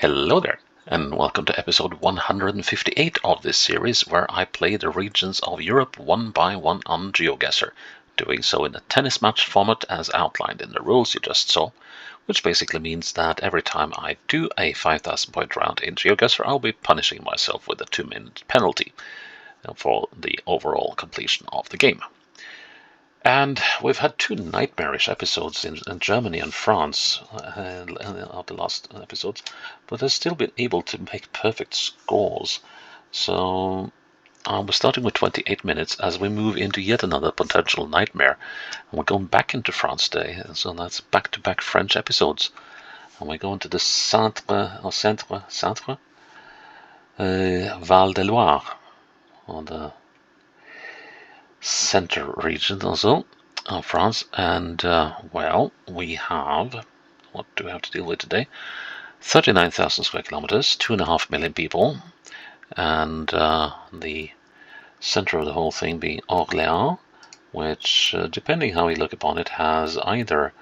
Hello there, and welcome to episode 158 of this series where I play the regions of Europe one by one on GeoGuessr, doing so in a tennis match format as outlined in the rules you just saw, which basically means that every time I do a 5,000 point round in GeoGuessr, I'll be punishing myself with a 2-minute penalty for the overall completion of the game. And we've had two nightmarish episodes in Germany and France of the last episodes, but I've still been able to make perfect scores. So we're starting with 28 minutes as we move into yet another potential nightmare. And we're going back into France today, so that's back-to-back French episodes. And we're going to the Centre-Val de Loire, or the center region also of France, and well, we have, what do we have to deal with today? 39,000 square kilometers, 2.5 million people, and the center of the whole thing being Orléans, which, depending how you look upon it, has either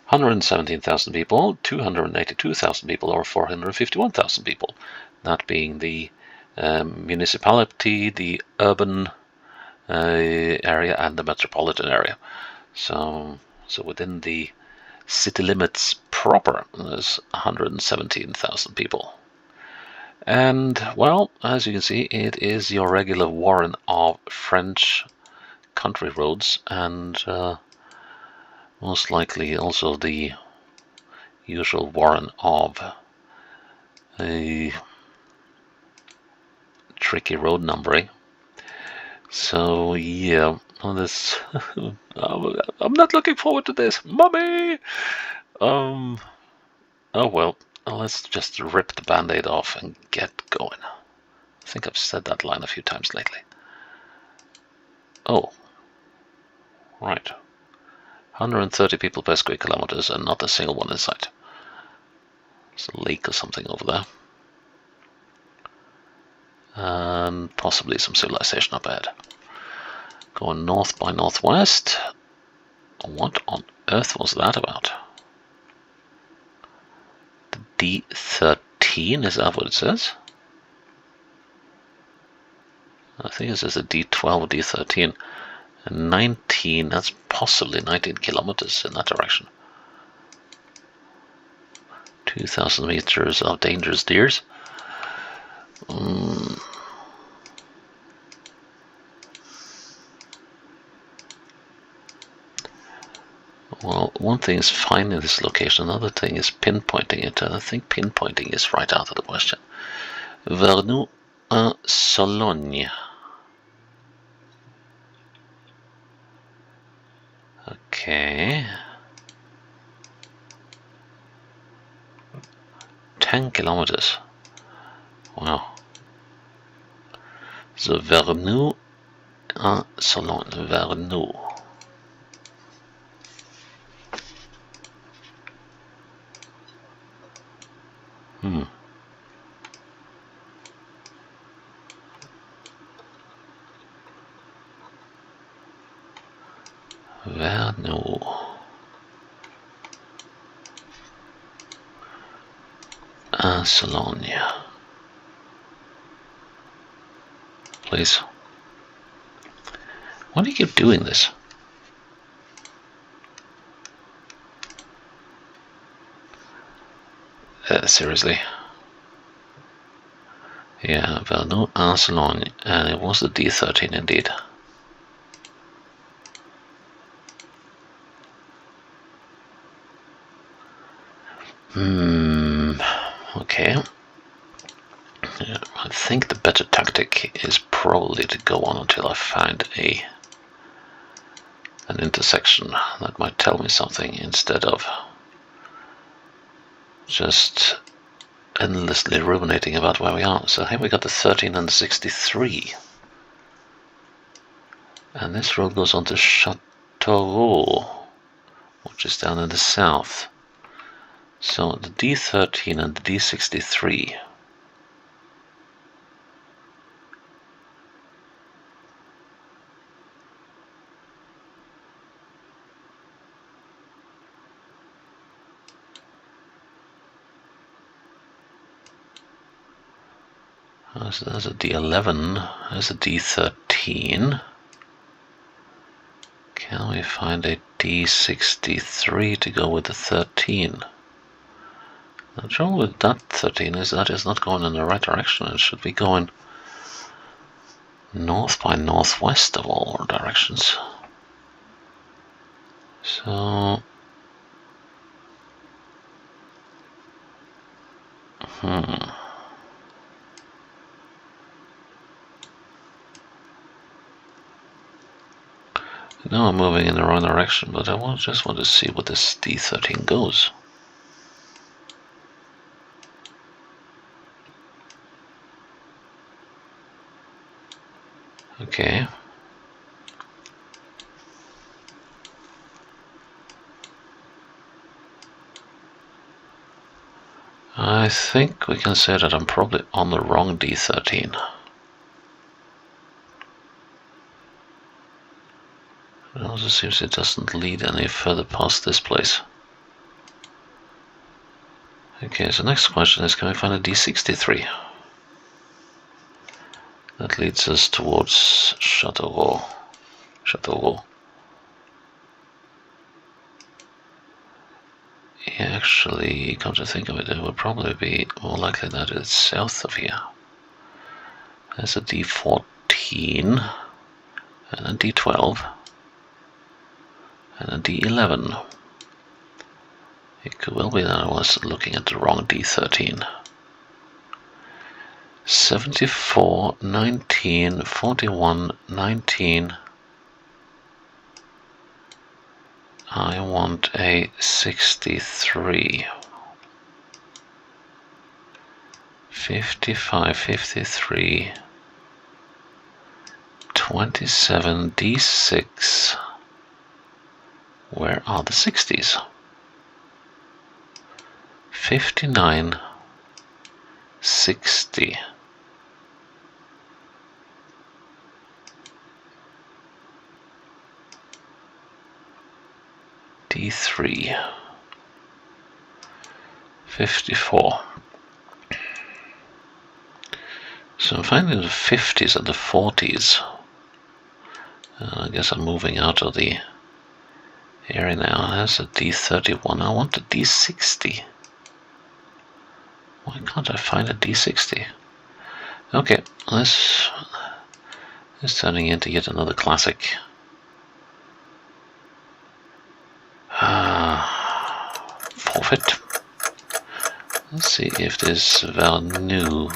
117,000 people, 282,000 people, or 451,000 people. That being the municipality, the urban area and the metropolitan area. So within the city limits proper, there's 117,000 people. And, well, as you can see, it is your regular warren of French country roads, and most likely also the usual warren of a tricky road numbering. So yeah, this I'm not looking forward to this, Mummy. Oh well, let's just rip the band-aid off and get going. I think I've said that line a few times lately. Oh, right. 130 people per square kilometers and not a single one in sight. There's a lake or something over there. And possibly some civilization up ahead. Going north by northwest. What on earth was that about? The D13, is that what it says? I think it says a D12 or D13. And 19, that's possibly 19 kilometers in that direction. 2,000 meters of dangerous deers. Well, one thing is finding this location, another thing is pinpointing it, and I think pinpointing is right out of the question. Vernou en Sologne. Okay. 10 kilometers. Wow. So Vernou en Sologne. Vernou. Vernou. Sologne. Please. Why do you keep doing this? Seriously. Yeah, Vernou en Sologne, and it was the D13 indeed. Okay. Yeah, I think the better tactic is probably to go on until I find an intersection that might tell me something instead of just endlessly ruminating about where we are. So here we got the 13 and the 63. And this road goes on to Châteauroux, which is down in the south. So the D13 and the D63. So there's a D11, there's a D13. Can we find a D63 to go with the 13? The trouble with that 13 is that it's not going in the right direction. It should be going north by northwest of all directions. So, now I'm moving in the wrong direction, but I just want to see what this D13 goes. Okay. I think we can say that I'm probably on the wrong D13. It also seems it doesn't lead any further past this place. Okay, so next question is, can we find a D63? That leads us towards Châteauroux. Actually, come to think of it, it would probably be more likely that it's south of here. There's a D14 and a D12 and a D11. It could well be that I was looking at the wrong D13. 74, 19, 41, 19. I want a 63. 55, 53. 27, D6. Where are the 60s? 59, 60. D3. 54. So I'm finding the 50s and the 40s. I guess I'm moving out of the area now. There's a D31. I want a D60. Why can't I find a D60? Okay, this is turning into yet another classic. Forfeit. Let's see if this Vernou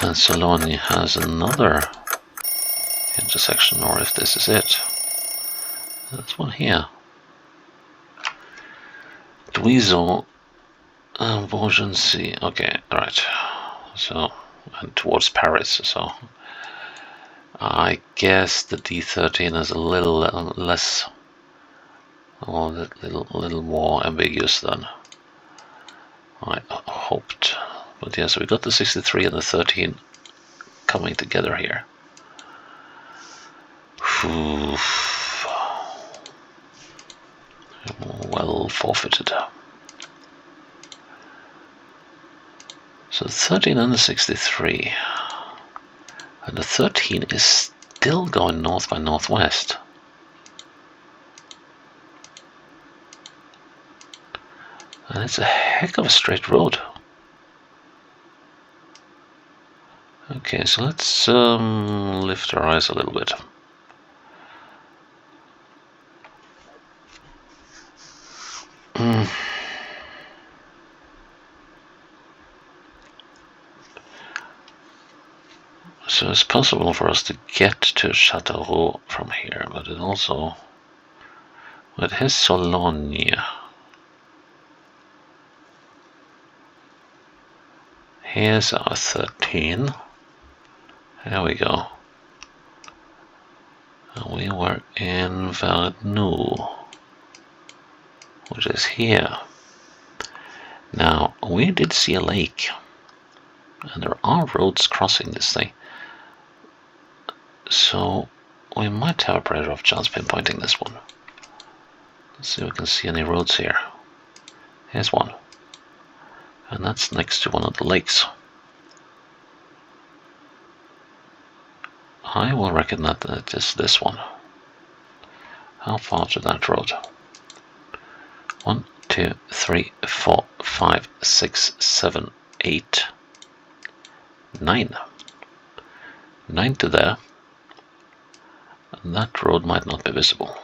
and Sologne has another intersection, or if this is it. There's one here. Duison and Beaugency. Okay, alright. So, and towards Paris, so I guess the D13 is a little less, or a little more ambiguous than I hoped. But yes, we got the 63 and the 13 coming together here. Well forfeited. So 13 and the 63. And the 13 is still going north by northwest. And it's a heck of a straight road. Okay, so let's lift our eyes a little bit. So it's possible for us to get to Châteauroux from here, but it also... It has Sologne. Here's our 13. There we go. And we were in Vernou, which is here. Now, we did see a lake, and there are roads crossing this thing. So, we might have a pretty rough chance pinpointing this one. Let's see if we can see any roads here. Here's one. And that's next to one of the lakes. I will reckon that it is this one. How far to that road? 1, 2, 3, 4, 5, 6, 7, 8, 9. 9 to there. And that road might not be visible.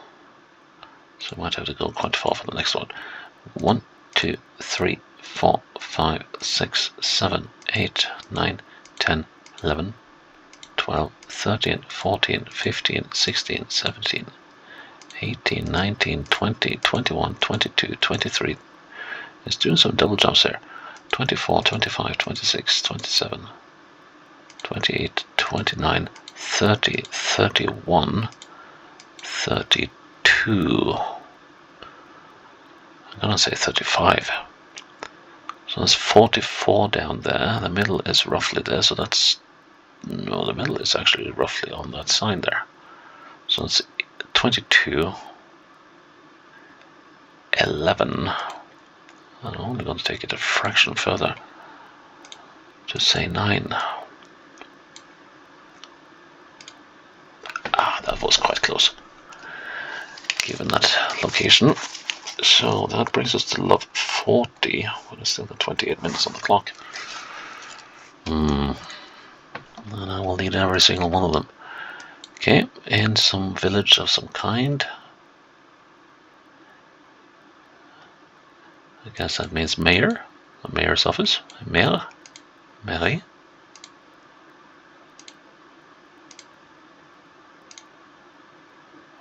So I might have to go quite far for the next one. 1, 2, 3, 4, 5, 6, 7, 8, 9, 10, 11, 12, 13, 14, 15, 16, 17, 18, 19, 20, 21, 22, 23. It's doing some double jumps here. 24, 25, 26, 27, 28, 29, 30, 31, 32. I'm gonna say 35. So there's 44 down there. The middle is roughly there, so that's... No, the middle is actually roughly on that sign there. So it's 22, 11. I'm only going to take it a fraction further to say 9. Ah, that was quite close, given that location. So that brings us to love 40. We've still got 28 minutes on the clock. And I will need every single one of them. Okay, in some village of some kind. I guess that means mayor, a mayor's office, mayor, mairie.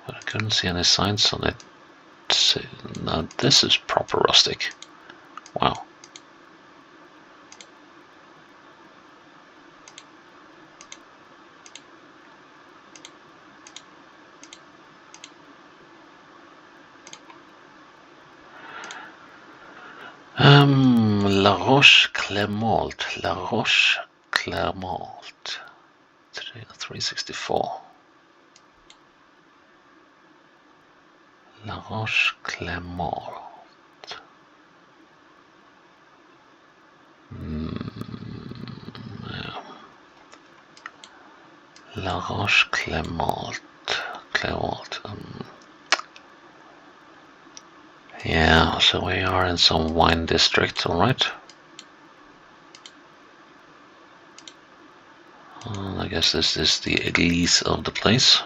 But I couldn't see any signs on it. Now this is proper rustic. Wow. La Roche-Clermont, La Roche-Clermont, 364. La Roche-Clermont. Yeah. La Roche-Clermont, Clermont. Yeah, so we are in some wine district, alright. I guess this is the église of the place.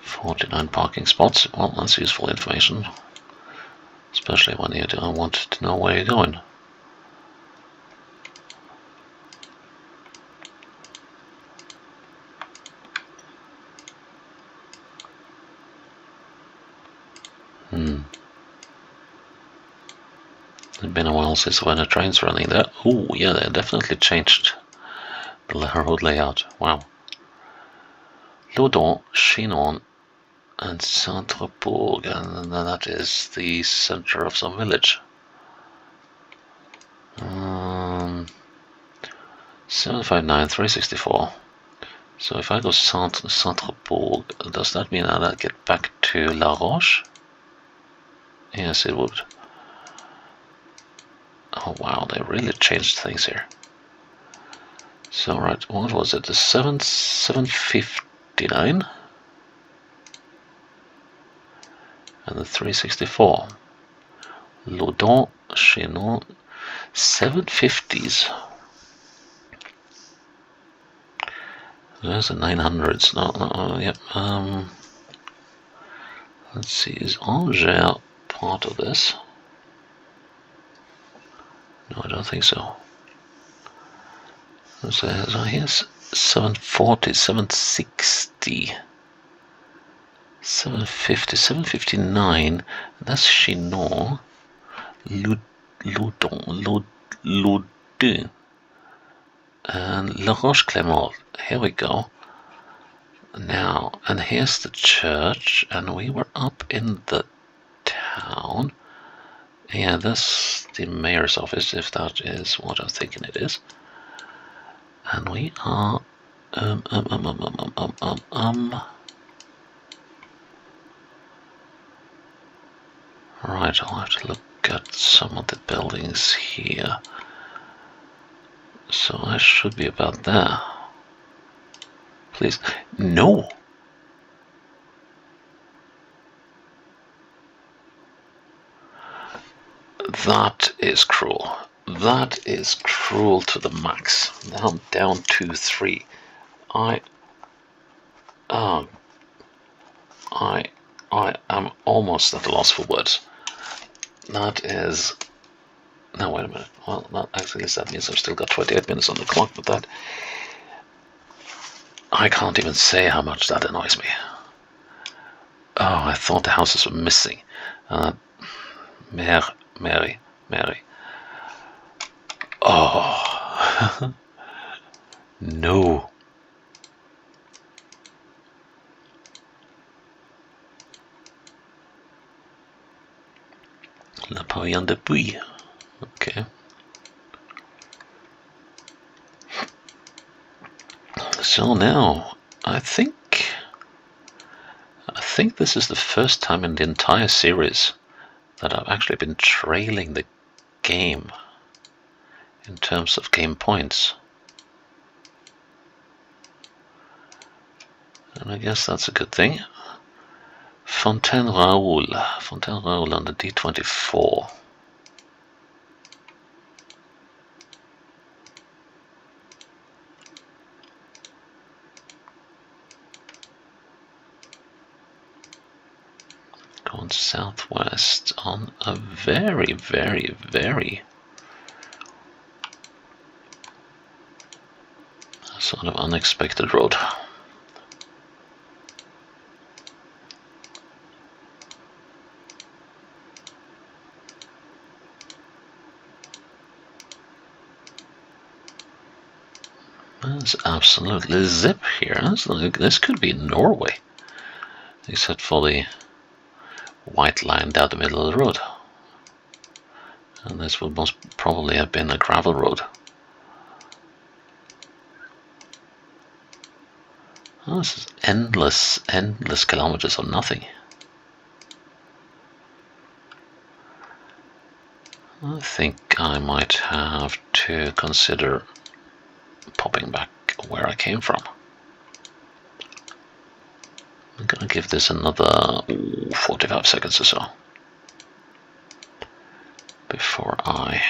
"49 parking spots." Well, that's useful information, especially when you don't want to know where you're going. It's been a while since when a train's running there. Oh, yeah, they definitely changed the road layout. Wow. Loudon, Chinon, and Centre-Bourg, and that is the center of some village. 759, 364. So if I go Centre-Bourg, does that mean that I get back to La Roche? Yes, it would. Oh wow, they really changed things here. So right, what was it? The 759 and the 364. Loudon, Chinon, 750s. There's the 900s. No, yep. Let's see, is Angers part of this? No, I don't think so. So here's 740, 760, 750, 759. That's Chinon, Loudon, and La Roche-Clermont. Here we go. Now, and here's the church, and we were up in the town. Yeah, that's the mayor's office, if that is what I'm thinking it is. And we are Right, I'll have to look at some of the buildings here. So I should be about there. Please. No! That is cruel. That is cruel to the max. Now down to 3. I am almost at a loss for words. That is... No, wait a minute. Well, that actually that means I've still got 28 minutes on the clock, but that... I can't even say how much that annoys me. Oh, I thought the houses were missing. Mary. Oh. No. La Pavillon de Puy. Okay. So now, I think this is the first time in the entire series that I've actually been trailing the game in terms of game points. And I guess that's a good thing. Fontaine-Raoul on the D24. Going southwest on a very, very, very sort of unexpected road. There's absolutely zip here. This could be Norway, except for the white line down the middle of the road. And this would most probably have been a gravel road. Oh, this is endless kilometers of nothing. I think I might have to consider popping back where I came from. I'm gonna give this another 45 seconds or so before I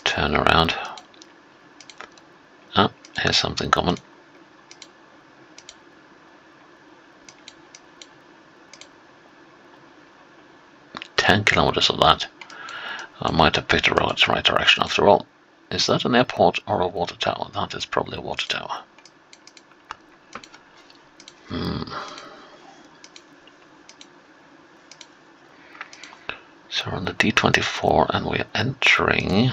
turn around. Ah, here's something coming. "10 kilometers of that. I might have picked the right direction after all." Is that an airport or a water tower? That is probably a water tower. So we're on the D24 and we're entering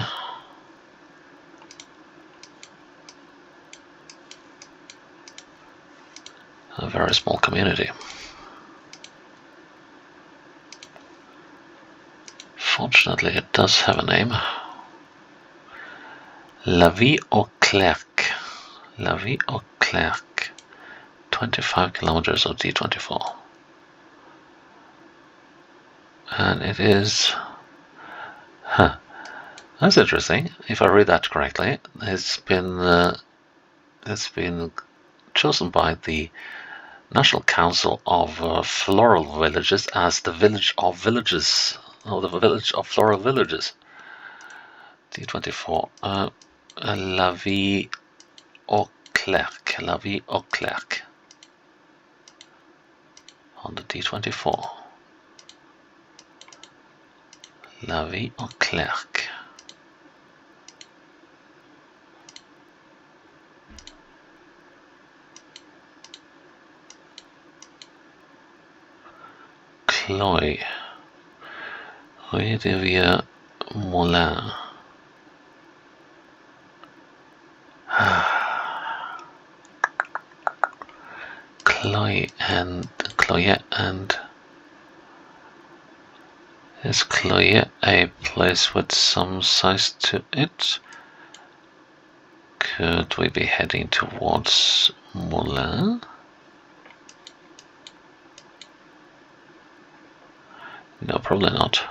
a very small community. Fortunately, it does have a name. La Vie au Clerc. La Vie au Clerc. 25 kilometers of D24. And it is... Huh. That's interesting. If I read that correctly, it's been chosen by the National Council of Floral Villages as the Village of Villages, or the Village of Floral Villages. D24. La Vie au Clerc. La Vie au Clerc. On the D24. La Vie au Clerc. Cloy. Rue de Vieux Moulin. Cloyet and is Cloyet a place with some size to it? Could we be heading towards Moulin? No, probably not.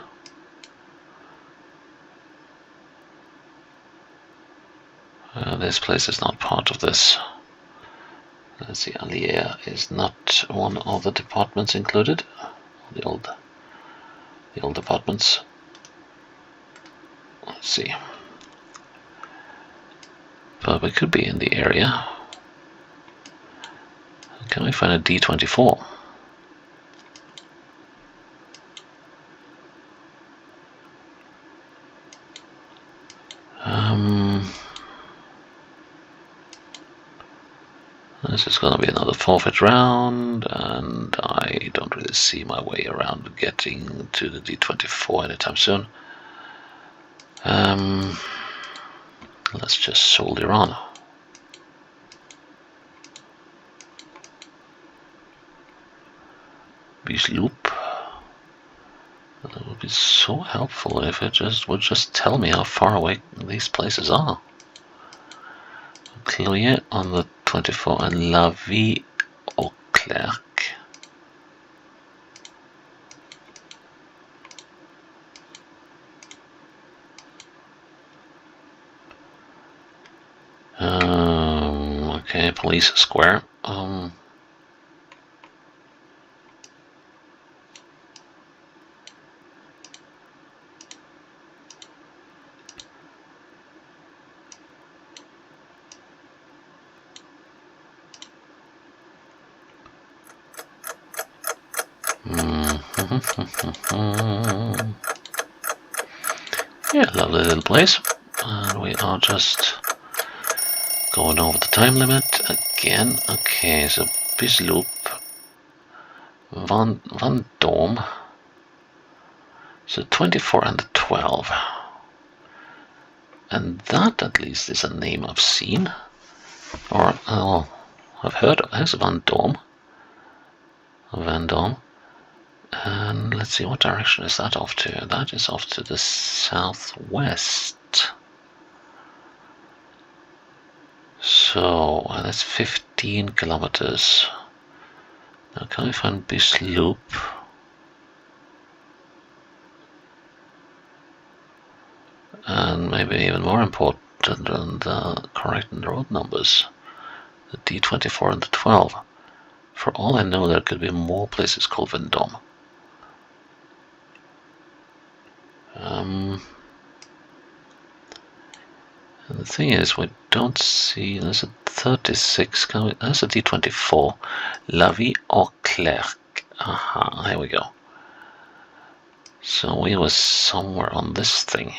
this place is not part of this. Let's see, Allier is not one of the departments included. The old departments. Let's see. But we could be in the area. Can we find a D24? This is going to be another forfeit round, and I don't really see my way around getting to the D24 anytime soon. Let's just soldier on. Beast loop. That would be so helpful if it would just tell me how far away these places are. Clear on the 24 and La Vie au Clerc. Okay, Police Square. Yeah, lovely little place. And we are just going over the time limit again. Okay, so Bisloop, Van Dorm. So 24 and the 12. And that at least is a name I've seen. Or I've heard of. There's Van Dorm. Van Dorm. And let's see, what direction is that off to? That is off to the southwest. So that's 15 kilometers. Now can we find Bisloop? And maybe even more important than the correct road numbers, the D24 and the 12. For all I know, there could be more places called Vendôme. And the thing is, we don't see. There's a 36. There's a D24. La Vie au Clerc. Aha, here we go. So we were somewhere on this thing.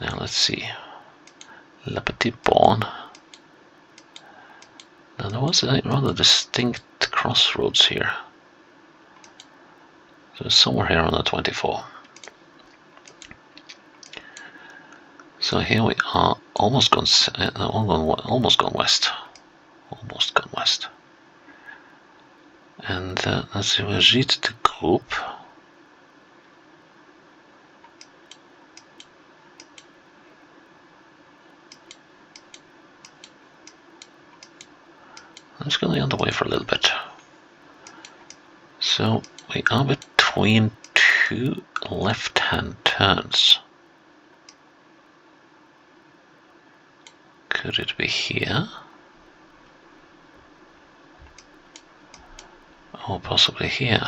Now let's see. La Petite Borne. Now there was a rather distinct crossroads here. So somewhere here on the 24. So here we are, almost gone west. Almost gone west. And let's see, where Gite de Group. I'm just going to be on the way for a little bit. So we are between two left-hand turns. Could it be here? Or possibly here?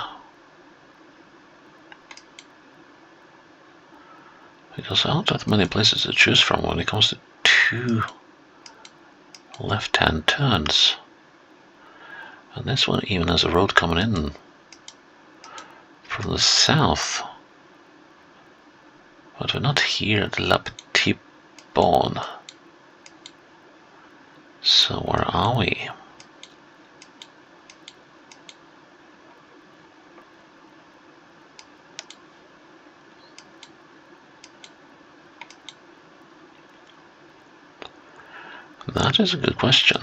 Because there aren't that many places to choose from when it comes to two left-hand turns. And this one even has a road coming in from the south. But we're not here at La Petite Borne. So where are we? That is a good question.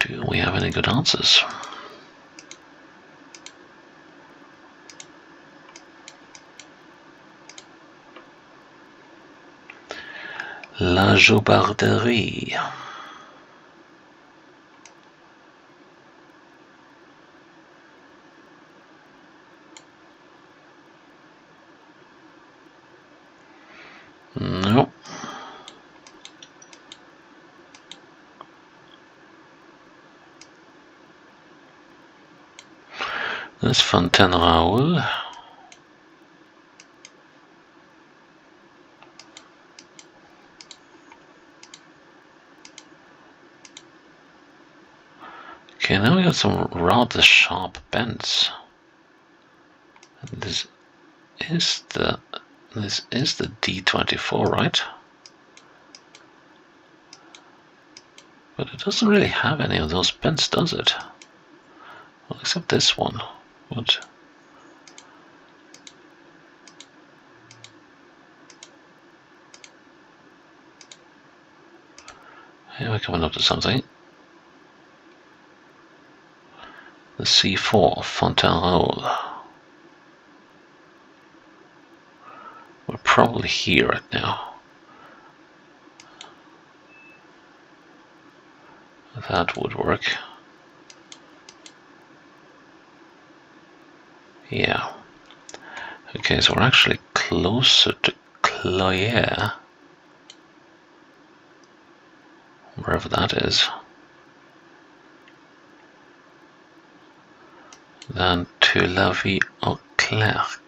Do we have any good answers? La Jaubarderie. This Centre-Val. Okay, now we got some rather sharp bends. And this is the D24, right? But it doesn't really have any of those bends, does it? Well, except this one. What? Here we're coming up to something. The C4 Centre-Val. We're probably here right now. That would work. Yeah. Okay, so we're actually closer to Cloyer, wherever that is, than to La Vie au Clerc.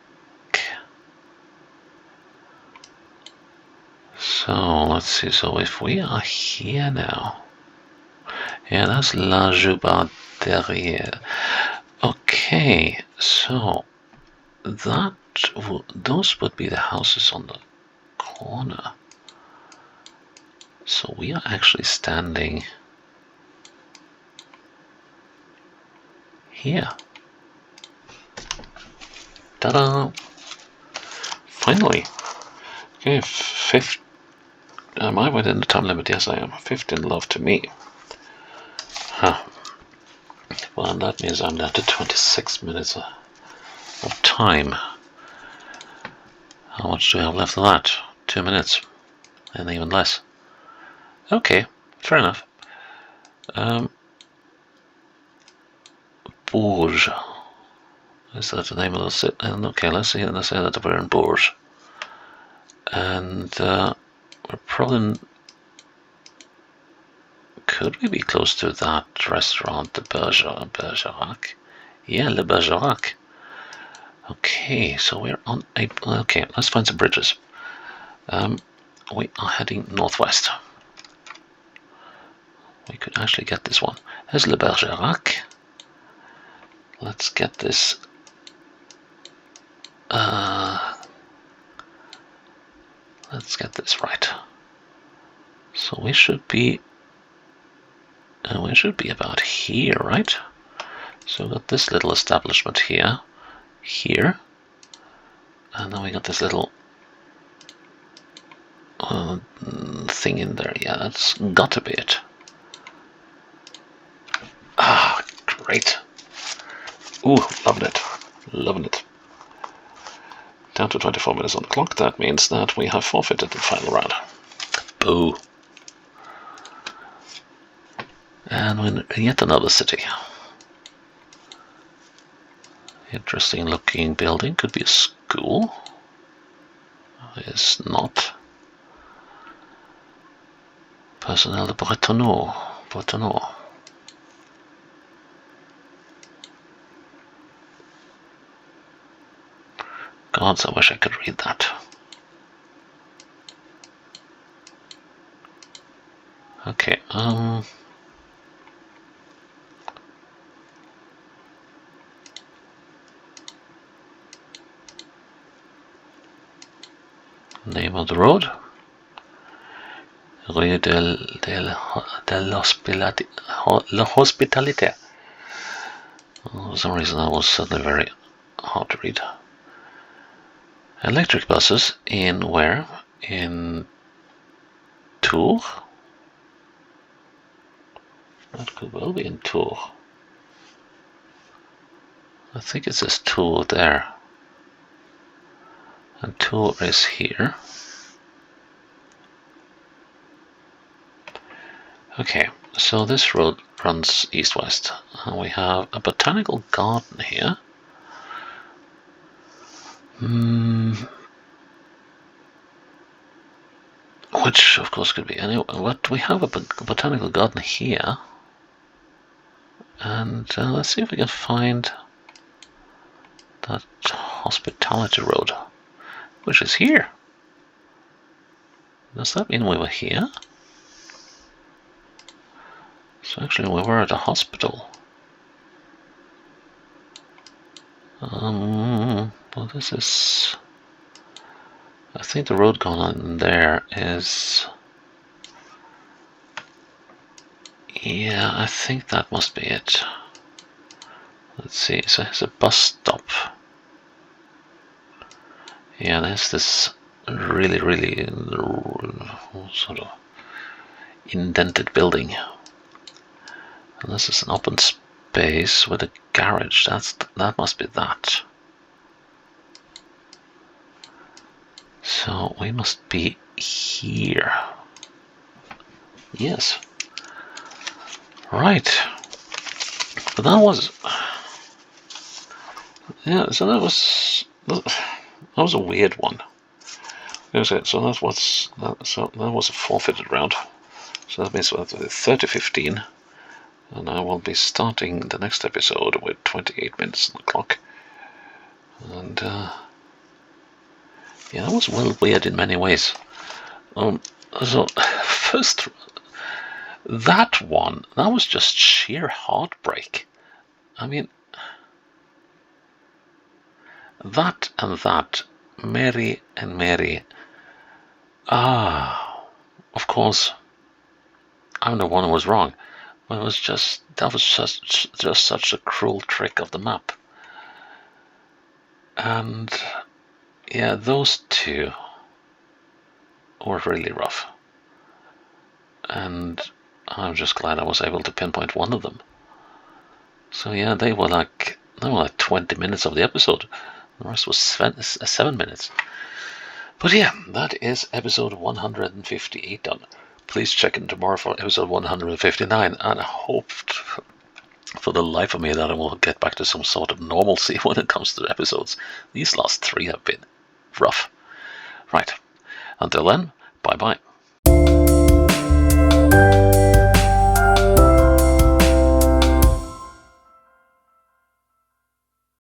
So let's see, so if we are here now, yeah, that's La Juba derrière. Okay, so those would be the houses on the corner. So we are actually standing here. Ta-da! Finally. Okay, am I within the time limit? Yes, I am. 15 love to me. Huh. Well, that means I'm down to 26 minutes of time. How much do I have left of that? 2 minutes. And even less. Okay, fair enough. Bourges. Is that the name of the city? Okay, let's say that we're in Bourges. And we're probably... Could we be close to that restaurant, the Bergerac? Yeah, Le Bergerac. Okay, so we're on a... Okay, let's find some bridges. We are heading northwest. We could actually get this one. There's Le Bergerac. Let's get this... let's get this right. So we should be about here, right? So we've got this little establishment here, and then we got this little thing in there. Yeah, that's got to be it. Ah, great. Ooh, loving it. Loving it. Down to 24 minutes on the clock. That means that we have forfeited the final round. Boo. And we're in yet another city. Interesting looking building. Could be a school. It's not. Personnel de Bretonneau. Gods, I wish I could read that. Okay, name of the road. Rue de l'Hospitalité. For some reason that was suddenly very hard to read. Electric buses in where? In Tours? That could well be in Tours. I think it says Tours there. And Tours is here. Okay, so this road runs east-west. And we have a botanical garden here. Which, of course, could be anywhere. But we have a botanical garden here. And let's see if we can find that hospitality road, which is here. Does that mean we were here? So actually we were at a hospital. Well, this is... I think the road going on there is... Yeah, I think that must be it. Let's see, so it's a bus stop. Yeah, there's this really sort of indented building. And this is an open space with a garage. That must be that. So we must be here. Yes. Right. But that was... Yeah, so that was a weird one. So that was a forfeited round. So that means we're at 30:15, and I will be starting the next episode with 28 minutes on the clock. And yeah, that was well weird in many ways. So first, that one, that was just sheer heartbreak. I mean, that and that, Mary and Mary. Of course, I'm the one who was wrong. But it was just such a cruel trick of the map. And yeah, those two were really rough. And I'm just glad I was able to pinpoint one of them. So yeah, they were like 20 minutes of the episode. The rest was 7 minutes. But yeah, that is episode 158 done. Please check in tomorrow for episode 159, and I hoped for the life of me that I will get back to some sort of normalcy when it comes to episodes. These last 3 have been rough. Right, until then, bye-bye.